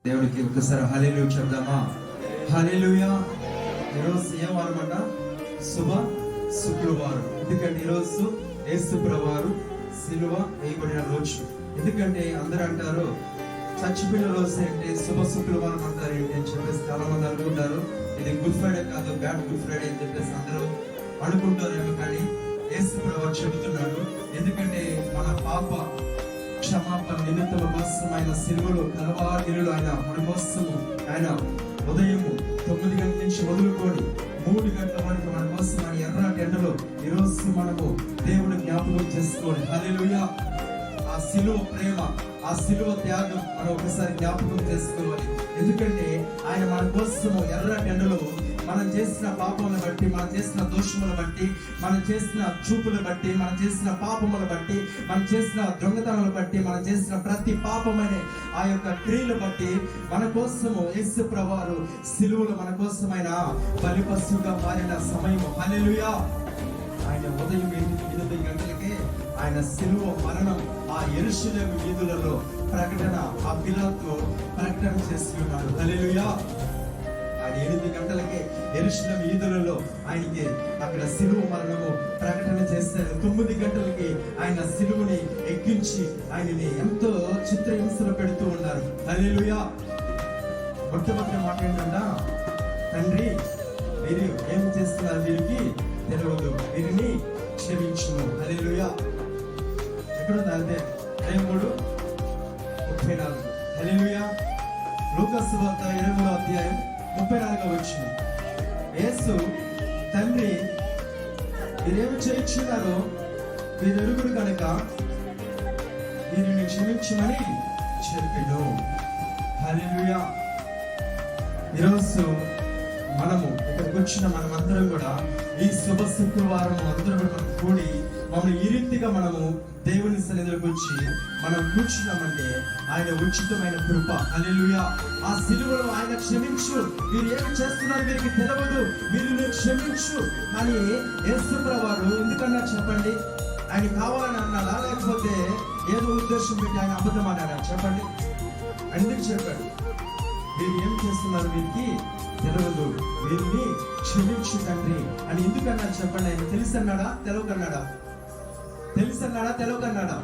దేవుడికి ఒకసారి హల్లెలూయా చెప్దామా? హల్లెలూయా. ఈరోజు ఏ వారం అంట? శుభ శుక్రవారం. ఎందుకంటే ఈరోజు యేసు ప్రభువారు సిలువ వేయబడిన రోజు. ఎందుకంటే అందరూ అంటారు చచ్చిపోయిన రోజు ఏంటి శుభ శుక్రవారం అంటారు ఏంటి అని చెప్పేసి చాలా మంది అనుకుంటారు. ఇది గుడ్ ఫ్రైడే కాదు, బ్యాడ్ గుడ్ ఫ్రైడే అని చెప్పేసి అందరూ అనుకుంటారేమో, కానీ యేసు ప్రభువారు చెబుతున్నాడు. ఎందుకంటే మన పాప క్షమాపణ నిమిత్తము కోసం ఆయన సిలువలో కలవారిలో ఆయన మన కోసము ఆయన ఉదయము 9 గంటల నుంచి మొదలుకొని 3 గంటల వరకు మన కోసం ఆయన ఎర్రటి ఎండలో ఈరోజు మనము దేవుని జ్ఞాపకం చేసుకోవాలి. హల్లెలూయా. ఆ సిలువ ప్రేమ, ఆ సిలువ త్యాగం మనం ఒకసారి జ్ఞాపకం చేసుకోవాలి. ఎందుకంటే ఆయన మన కోసము ఎర్రటి ఎండలో మనం చేసిన పాపములను బట్టి, మనం చేసిన దోషములను బట్టి, మనం చేసిన చూపులను బట్టి, మనం చేసిన పాపములను బట్టి, మనం చేసిన దొంగతనాలను బట్టి, మనం చేసిన ప్రతి పాపమనే ఆ యొక్క క్రియలు బట్టి మన కోసము యేసు ప్రభువారు సిలువలో మన కోసమైన బలిపశువుగా మారిన సమయం. హల్లెలూయా. ఆయన ఉదయం 8 గంటలకే ఆయన సిలువ మరణం ఆ యెరూషలేము వీధులలో ప్రకటన, ఆ పిలాతు ప్రకటన చేసి ఉన్నాడు. హల్లెలూయా. ఆయన 8 గంటలకే యెరూషలేము వీధులలో ఆయనకి అక్కడ సిలువ మరణము ప్రకటన చేశారు. 9 గంటలకి ఆయన సిలువని ఎక్కించి ఆయనని ఎంతో చిత్రహింసలు పెడుతూ ఉన్నారు. హల్లెలూయా. మొట్టమొదటి మాట ఏంటంటే, తండ్రి వీరు ఏం చేస్తున్నారు, వీరికి తెలియదు, వీరిని క్షమించుము. హల్లెలూయా. ఎక్కడుంది అదే 23:34. హల్లెలూయా. లూకా సువార్త 23వ అధ్యాయం 34వ వచనం. యేసు తండ్రి వీరేమి చేయించున్నారో వీరు ఎరుగురు కనుక వీరిని క్షమించమని చెప్పెను. హల్లెలూయా. ఈరోజు మనము ఇక్కడికి వచ్చిన మనమందరం కూడా ఈ శుభ శుక్రవారం అందరూ కూడా మనం కూడి మమ్మల్ని ఈ రీతిగా మనము దేవుని సన్నిధిలోకి వచ్చి మనం కూర్చున్నామంటే ఆయన ఉచితమైన కృప. హల్లెలూయా. ఆ సిలువలో ఆయన క్షమించు, వీరు ఏమి చేస్తున్నారు వీరికి తెలియదు, వీరిని క్షమించు అని యేసు ప్రభువారు ఎందుకన్నా చెప్పండి? ఆయన కావాలని అన్నాడా, లేకపోతే ఏదో ఉద్దేశం పెట్టి ఆయన అబద్ధం అన్నాడా? చెప్పండి. ఎందుకు చెప్పాడు? వీరు ఏం చేస్తున్నారు వీరికి తెలియదు, వీరిని క్షమించు తండ్రి అని ఎందుకన్నా చెప్పండి? ఆయన తెలిసి అన్నాడా, తెలవకన్నాడా? తెలిసి అన్నాడా, తెలవకన్నాడా?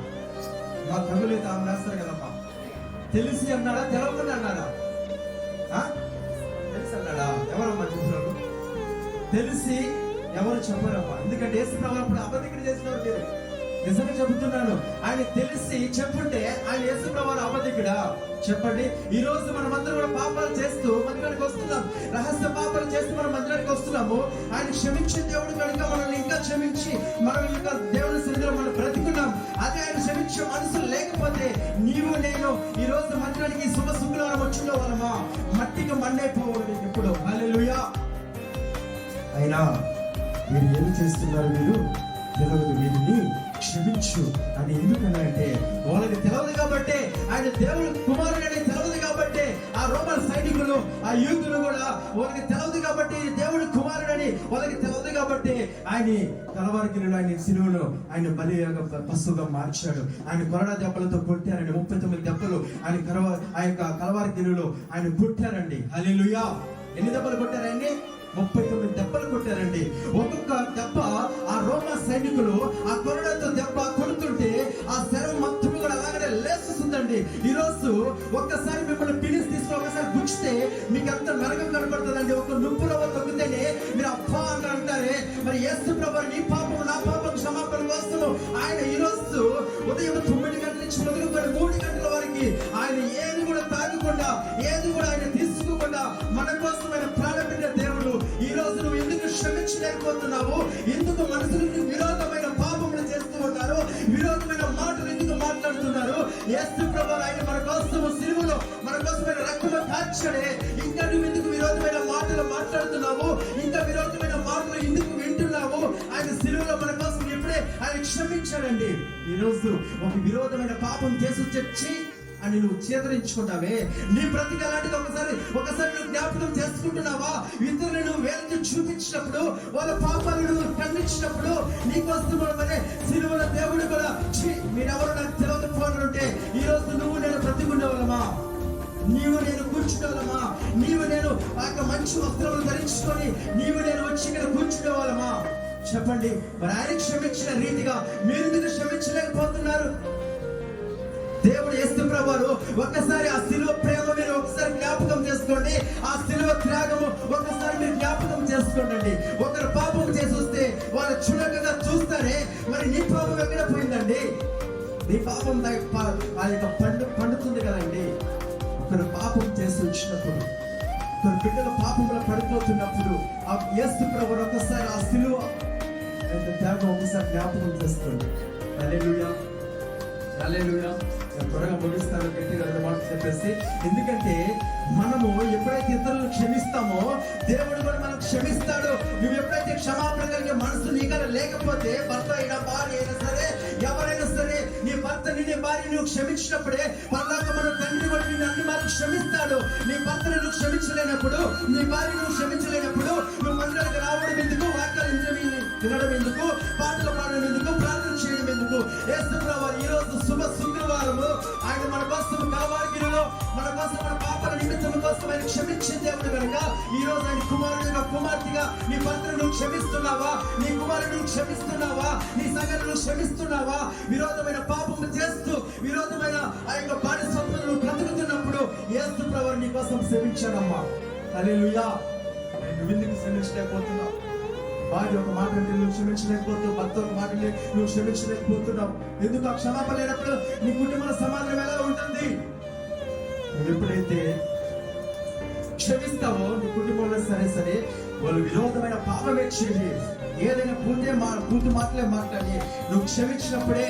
మా తగులు తాము రాస్తారు కదమ్మా. తెలిసి అన్నాడా, తెలవకుండా అన్నాడా? తెలిసి అన్నాడా? ఎవరమ్మా చెప్పినారు? తెలిసి ఎవరు చెప్పరమ్మా. ఎందుకంటే యేసు ప్రభువు అబద్ధికుడు చేసినారు. మీరు నిజంగా చెబుతున్నాను, ఆయన తెలిసి చెప్పుంటే ఆయన యేసు ప్రభువు అబద్ధికుడా? చెప్పండి. ఈ రోజు మనం అందరం కూడా పాపాలు చేస్తూ మందిరానికి వస్తున్నాం, రహస్య పాపాలు చేస్తూ మనం మందిరానికి వస్తున్నాము. ఆయన క్షమించే దేవుడు కనుక మనల్ని ఇంకా క్షమించి మనం ఇంకా దేవుని సన్నిధిలో మనం బ్రతికున్నాం. అదే ఆయన క్షమించే మనసు లేకపోతే నీవు నేను ఈ రోజు మందిరానికి శుభ శుక్రవారం వచ్చిన వాళ్ళమా మట్టికి మండైపోవాలి ఇప్పుడు. హల్లెలూయా. అయినా మీరు ఏం చేస్తున్నారు, మీరు తెలియదు, వీరిని క్షమించు అని ఎందుకన్నారంటే వాళ్ళకి తెలియదు కాబట్టి, ఆయన దేవుడు కుమారుడు అని తెలియదు కాబట్టి, ఆ రోమన్ సైనికులు ఆ యూదులు కూడా వాళ్ళకి తెలియదు కాబట్టి దేవుడు కుమారుడని వాళ్ళకి తెలియదు కాబట్టి ఆయన కలవారికిలో ఆయన సిలువలో ఆయన బలియాగ పశువుగా మార్చాడు. ఆయన కొరడా దెబ్బలతో కొట్టారండి. 39 దెబ్బలు ఆయన ఆ యొక్క కలవారికిలో ఆయన కొట్టారండి. హల్లెలూయా. ఎన్ని దెబ్బలు కొట్టారండి? 39 దెబ్బలు కొట్టారండి. ఒక్కొక్క దెబ్బ ఆ రోమా సైనికులు ఆ కొరడాతో దెబ్బ కొడుతుంటే ఆ శరం మొత్తం కూడా అలాగనే లేస్తుందండి. ఈ రోజు ఒక్కసారి మిమ్మల్ని పిలిచి తీసుకుని ఒకసారి గుచ్చితే మీకు అంత నరకం కనబడుతుందండి. ఒక నుప్పురవ తగ్గితేనే మీరు అబ్బా అని అంటారే. మరి యేసు ప్రభువు నీ పాపం నా పాపం క్షమాపణ కోసము ఆయన ఈ రోజు ఉదయం 9 గంటల నుంచి మొదలుకొని 3 గంటల వరకు ఆయన ఏది కూడా తాగకుండా, ఏది కూడా ఆయన తీసుకోకుండా మన కోసం ఆయన ప్రాణపెట్టిన దేవుడు. ఈ రోజు నువ్వు ఎందుకు క్షమించలేకపోతున్నావు? ఎందుకు మనసులకు విరోధమైన పాపములు చేస్తూ ఉన్నారు? విరోధమైన మాటలు ఎందుకు మాట్లాడుతున్నారు? యేసు ప్రభువు ఆయన మన కోసం సిలువలో మన కోసమైన రక్తంలో కాల్చాడే. ఇంకా నువ్వు ఎందుకు విరోధమైన మాటలు మాట్లాడుతున్నావు? ఇంకా విరోధమైన మాటలు ఎందుకు వింటున్నావు? ఆయన సిలువలో మన కోసం ఎప్పుడే ఆయన క్షమించాడండి. ఈ రోజు ఒక విరోధమైన పాపం చేసి వచ్చి అని నువ్వు చేదరించుకుంటావే, నీ బ్రతికి అలాంటిది ఒకసారి నువ్వు జ్ఞాపకం చేసుకుంటున్నావా? ఇతరులను నువ్వు వేలతో చూపించినప్పుడు, వాళ్ళ పాపాలను నువ్వు ఖండించినప్పుడు నీకోసం సిలువల దేవుడు కూడా మీరెవరు నాకు తెలియకపోవాలంటే ఈ రోజు నువ్వు నేను బ్రతికుండే వాళ్ళమా? నీవు నేను కూర్చునేవాళ్ళమా? నీవు నేను ఆ యొక్క మంచి వస్త్రములు ధరించుకొని నీవు నేను వచ్చి ఇక్కడ కూర్చునేవాళ్ళమా? చెప్పండి. మరి ఆయన క్షమించిన రీతిగా మీరు ఎందుకు క్షమించలేకపోతున్నారు? దేవుడు యేసు ప్రభువు ఒక్కసారి ఆ శిలువ ప్రేమ మీరు ఒకసారి జ్ఞాపకం చేసుకోండి. ఆ శిలువ త్యాగము ఒకసారి మీరు జ్ఞాపకం చేసుకోండి. ఒకరు పాపం చేసి వస్తే వాళ్ళు చులకగా చూస్తారే, మరి నీ పాపం ఎక్కడ పోయిందండి? నీ పాపం ఆ యొక్క పండుతుంది కదండి. ఒకరు పాపం చేసి వచ్చినప్పుడు, ఒకరు బిడ్డలు పాపంలో పడిపోతున్నప్పుడు ఆ యేసు ప్రభువు ఒకసారి ఆ శిలువ త్యాగం ఒకసారి జ్ఞాపకం చేసుకోండి. హల్లెలూయా, హల్లెలూయా. త్వరగా ముగిస్తాను, గట్టిగా 2 మాటలు చెప్పేసి. ఎందుకంటే మనము ఎప్పుడైతే ఇతరులను క్షమిస్తామో దేవుడు కూడా మనం క్షమిస్తాడు. నువ్వు ఎప్పుడైతే క్షమాపణ కలిగే మనసు నీకన్నా లేకపోతే, భర్త అయినా భార్య అయినా సరే, ఎవరైనా సరే, నీ భర్తని నీ భార్య నువ్వు క్షమించినప్పుడే పరలోక మన తండ్రి కూడా నిన్ను అన్ని మార్లు క్షమిస్తాడు. నీ భర్తను నువ్వు క్షమించలేనప్పుడు, నీ భార్య నువ్వు క్షమించలేనప్పుడు నువ్వు మందిరానికి రావడం ఎందుకు? వాక్యాలు వినడం ఎందుకు? పాటలు పాడడం ఎందుకు? ప్రార్థన చేయడం ఎందుకు? యేసు ప్రభువు ఈ రోజు శుభ శుక్రవారము ఆయన మన కోసం కలవారిగిరిలో మన కోసం మన పాపల నిమిత్తం కోసం ఆయన క్షమించే దేవుడు కనుక ఈ రోజు ఆయన కుమారుడిగా కుమార్తెగా నీ భర్తను నువ్వు క్షమిస్తున్నావా? నీ కుమారుడు నువ్వు క్షమిస్తున్నావా? నీ సగలు నువ్వు క్షమిస్తున్నావా? విరోధమైన పాపము చేస్తూ విరోధమైన ఆ యొక్క బానిసత్వం నువ్వు బ్రతుకుతున్నప్పుడు యేసు ప్రభువు నీ కోసం క్షమించాడమ్మా. హల్లెలూయా. నువ్వు ఎందుకు క్షమించలేకపోతున్నావు? భార్య ఒక మాట అంటే నువ్వు క్షమించలేకపోతున్నావు, భర్త ఒక మాట నువ్వు క్షమించలేకపోతున్నావు. ఎందుకు? ఆ క్షమాపణ లేనప్పుడు నీ కుటుంబ సమాధానం ఎలా ఉంటుంది? నువ్వు ఎప్పుడైతే క్షమిస్తావో నీ కుటుంబంలో సరే వాళ్ళు విరోధమైన పాపమే చేయండి, ఏదైనా పూర్తి మాటలే మాట్లాడి నువ్వు క్షమించినప్పుడే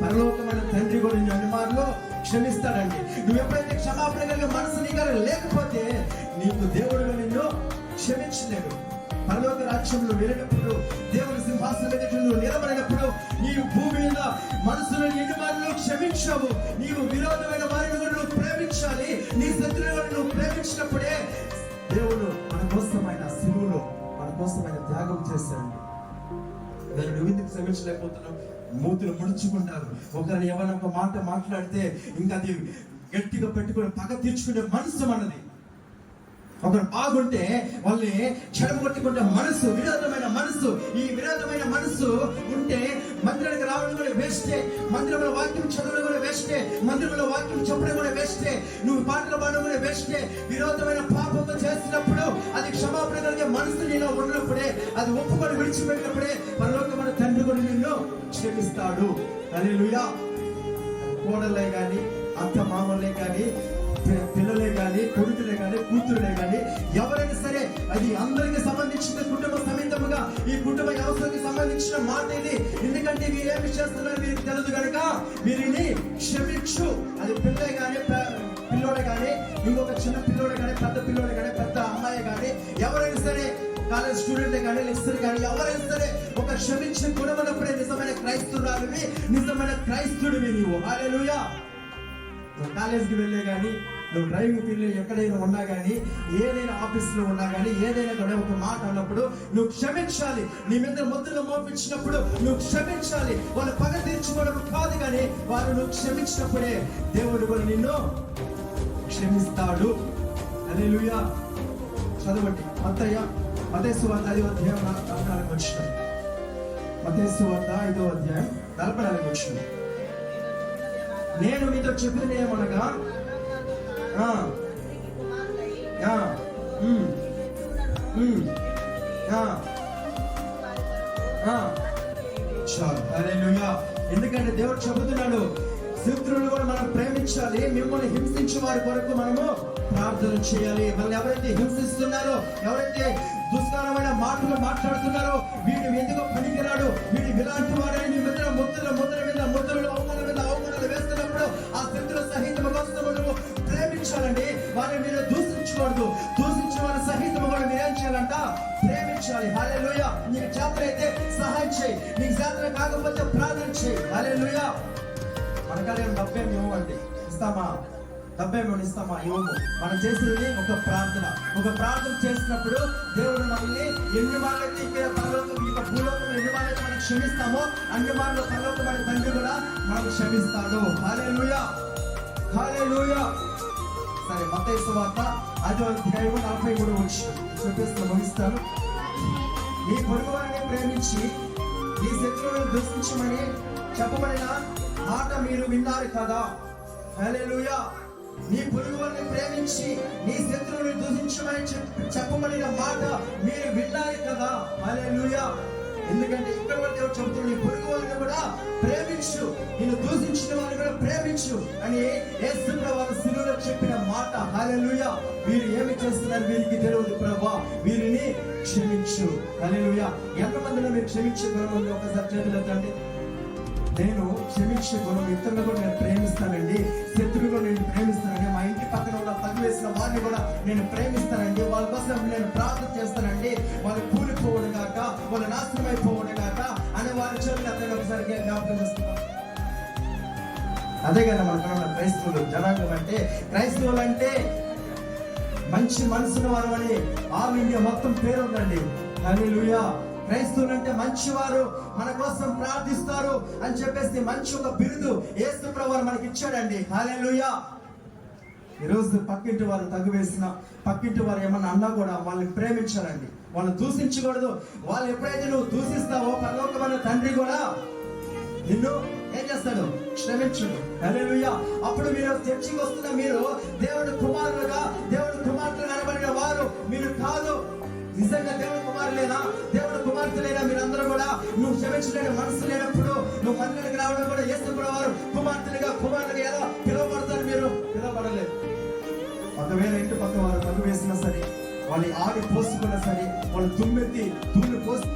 పరలోకమైన తండ్రి కూడా నిన్ను అన్ని మార్లు క్షమిస్తాడండి. నువ్వు ఎప్పుడైతే క్షమాపణ కలిగే మనసు నీకు లేకపోతే నీకు దేవుడు నిన్ను క్షమించలేడు. పరలోక రాజ్యంలో వెళ్ళినప్పుడు, దేవుని సింహాసనం ఎదుట నువ్వు నిలబడినప్పుడు, నీవు భూమి మీద మనసులను ఎన్ని మార్లు క్షమించావు. నీవు విరోధమైన వారిని కూడా నువ్వు ప్రేమించాలి. నీ శత్రువులను నువ్వు ప్రేమించినప్పుడే దేవుడు మన కోసమైన శిలువలో మన కోసమైన త్యాగం చేశాడు. దాన్ని నువ్వు ఎందుకు క్షమించలేకపోతున్నావు? మూతులు ముడుచుకుంటారు. ఒకరిని ఎవరైనా ఒక మాట మాట్లాడితే ఇంకా అది గట్టిగా పెట్టుకుని పగ తీర్చుకునే మనసు మనది. ఒకరు బాగుంటే వాళ్ళని చెడగొట్టుకుంటే మనసు, విరోధమైన మనసు. ఈ విరోధమైన మనసు ఉంటే మందిరానికి రావడం కూడా వేస్టే, మందిరంలో వాక్యం చదవడం కూడా వేస్టే, మందిరంలో వాక్యం చెప్పడం కూడా వేస్టే, నువ్వు పాటలు పాడడం కూడా వేస్టే. విరోధమైన పాపంతో చేసినప్పుడు అది క్షమాపణ కలిగే మనసు నీలో ఉన్నప్పుడే, అది ఒప్పుకొని విడిచిపెట్టినప్పుడే పరలోకమైన తండ్రి కూడా నిన్ను క్షమిస్తాడు. హల్లెలూయా. కోడలే కానీ, అత్త మామలే కానీ, పిల్లలే కానీ, కొడుకులే కానీ, కూతురులే కానీ, ఎవరైనా సరే అది అందరికి సంబంధించిన కుటుంబ సమేతముగా ఈ కుటుంబ వ్యవస్థకి సంబంధించిన మాట ఇది. ఎందుకంటే వీరేమి చేస్తున్నారు వీరికి తెలియదు కనుక వీరిని క్షమించు. అది పిల్లలే కానీ, పిల్లోడే కానీ, ఇంకొక చిన్న పిల్లోడే కానీ, పెద్ద పిల్లోడే కానీ, పెద్ద అమ్మాయి కానీ, ఎవరైనా సరే, కాలేజ్ స్టూడెంట్ కానీ, లెక్చరర్ కానీ, ఎవరైనా సరే ఒక క్షమించే గుణం అన్నప్పుడే నిజమైన క్రైస్తవురాలివి, నిజమైన క్రైస్తవుడివి నీవు. హల్లెలూయా. కాలేజ్కి వెళ్ళే కానీ, నువ్వు డ్రైవింగ్ ఫీల్డ్ ఎక్కడైనా ఉన్నా కానీ, ఏదైనా ఆఫీస్లో ఉన్నా కానీ, ఏదైనా కూడా ఒక మాట అన్నప్పుడు నువ్వు క్షమించాలి. నీ మీద ముద్దులు మోపించినప్పుడు నువ్వు క్షమించాలి. వాళ్ళు పగ తీర్చుకోవడం కాదు, కానీ వాళ్ళు నువ్వు క్షమించినప్పుడే దేవుడు కూడా నిన్ను క్షమిస్తాడు. హల్లెలూయా. చదవండి మత్తయి సువార్త 5వ అధ్యాయం 44 వచనం. మత్తయి సువార్త 5వ అధ్యాయం 44 వచనం. నేను మీతో చెప్పిన ఏమనగా చాలు. హల్లెలూయా. ఎందుకంటే దేవుడు చెబుతున్నాడు, శత్రువులు కూడా మనం ప్రేమించాలి, మిమ్మల్ని హింసించే వారి కొరకు మనము ప్రార్థన చేయాలి. మనల్ని ఎవరైతే హింసిస్తున్నారో, ఎవరైతే దుష్కరమైన మాటలు మాట్లాడుతున్నారో, వీడు ఎందుకు పనికిరాడు, వీడు ఇలాంటి వాడని మీ మీద ముద్రలు అవమానాలు వేస్తున్నప్పుడు ఆ శత్రుల సహితము కోసం నువ్వు ప్రేమించాలండి. వారిని మీరు దూషించకూడదు. దూషించిన వారి సహితము కూడా మీరేం చేయాలంట? ప్రేమించాలి. హల్లెలూయా. నీకు చేతన అయితే సహాయం చేయి, నీకు చేతన కాకపోతే ప్రార్థన చేయి. హల్లెలూయా. మనకాలే డబ్బే మేము అంటే ఇస్తామా? డబ్బే మేము ఇస్తామా? ఇవ్వము. మనం చేసేది ఒక ప్రార్థన చేసినప్పుడు దేవుడు మనల్ని ఎన్ని మార్లైతే ఇక్కడ పరలోకం ఈ భూలోకంలో ఎన్ని మార్లైతే మనం క్షమిస్తామో అన్ని మార్లు పరలోకమైన తండ్రి కూడా మనకు క్షమిస్తాడు. హల్లెలూయా. హల్లెలూయా. సరే, మత్తయి సువార్త 5:43 చూపిస్తూ ముగిస్తాను. నీ పొరుగు వారిని ప్రేమించి నీ శత్రువులను దూషించమని చెప్పబడిన మాట మీరు విన్నారు కదా. హల్లెలూయా. నీ పొరుగు వారిని ప్రేమించి నీ శత్రువులను దూషించమని చెప్పబడిన మాట మీరు విన్నారు కదా. హల్లెలూయా. ఎందుకంటే ఇక్కడ కూడా దేవుడు చెబుతున్నాడు, నీ పొరుగు వారిని కూడా ప్రేమించు, నిన్ను దూషించిన వారిని కూడా ప్రేమించు అని యేసు ప్రభువు శిలువలో చెప్పిన మాట. హల్లెలూయా. వీరు ఏమి చేస్తున్నారు వీరికి తెలియదు ప్రభువా, వీరిని క్షమించు. హల్లెలూయా. ఎంతమందిలో మీరు క్షమించే గుణం ఉంది? ఒకసారి చేతులు ఎత్తండి. నేను క్షమించే గుణం, ఇతరులను కూడా నేను ప్రేమిస్తానండి, శత్రువులు కూడా నేను ప్రేమిస్తానండి, మా ఇంటి పక్కన ఉన్న తగ్గు వేసిన వారిని కూడా నేను ప్రేమిస్తానండి, వాళ్ళ కోసం నేను ప్రార్థన చేస్తానండి, వాళ్ళు కూలిపోవడం కాక, వాళ్ళు నాశనం అయిపోవడం కాక అనే వారి చోట్ల అతను ఒకసారి జ్ఞాపకం చేస్తున్నాం. అదే కదా మనకున్న క్రైస్తవులు జనాంగం అంటే. క్రైస్తవులు అంటే మంచి మనసున్న వారు అని ఆల్ ఇండియా మొత్తం పేరు ఉందండి. హల్లెలూయా. క్రైస్తవులు అంటే మంచివారు, మన కోసం ప్రార్థిస్తారు అని చెప్పేసి మంచి ఒక బిరుదు యేసు ప్రభువు మనకి ఇచ్చాడండి. హల్లెలూయా. ఈరోజు పక్కింటి వారు తగ్గు వేసిన, పక్కింటి వారు ఏమన్నా అన్నా కూడా వాళ్ళని ప్రేమించాలండి, వాళ్ళని దూషించకూడదు. వాళ్ళు ఎప్పుడైతే నువ్వు దూషిస్తావో పరలోకమైన తండ్రి కూడా నిన్ను ఏం చేస్తాడు? క్షమించుడు. హల్లెలూయా. అప్పుడు మీరు చర్చికి వస్తున్న మీరు దేవుని కుమారులుగా, దేవుని కుమార్తెలు అనబడిన వారు మీరు కాదు. నిజంగా దేవుని కుమారులేనా, దేవుని కుమార్తె లేదా మీరందరూ కూడా నువ్వు క్షమించలేని మనసు లేనప్పుడు నువ్వు మందిరానికి రావడం కూడా యేసు ప్రభువు వారు కుమార్తెలుగా కుమారులుగా ఎలా పిలువబడతారు? మీరు పిలువబడలేదు. ఒకవేళ ఇంటి పక్క వారు తగ్గు వేసినా సరే, వాళ్ళు ఆడి పోసుకున్నా సరే, వాళ్ళు తుమ్మెత్తి తూళ్ళు పోసి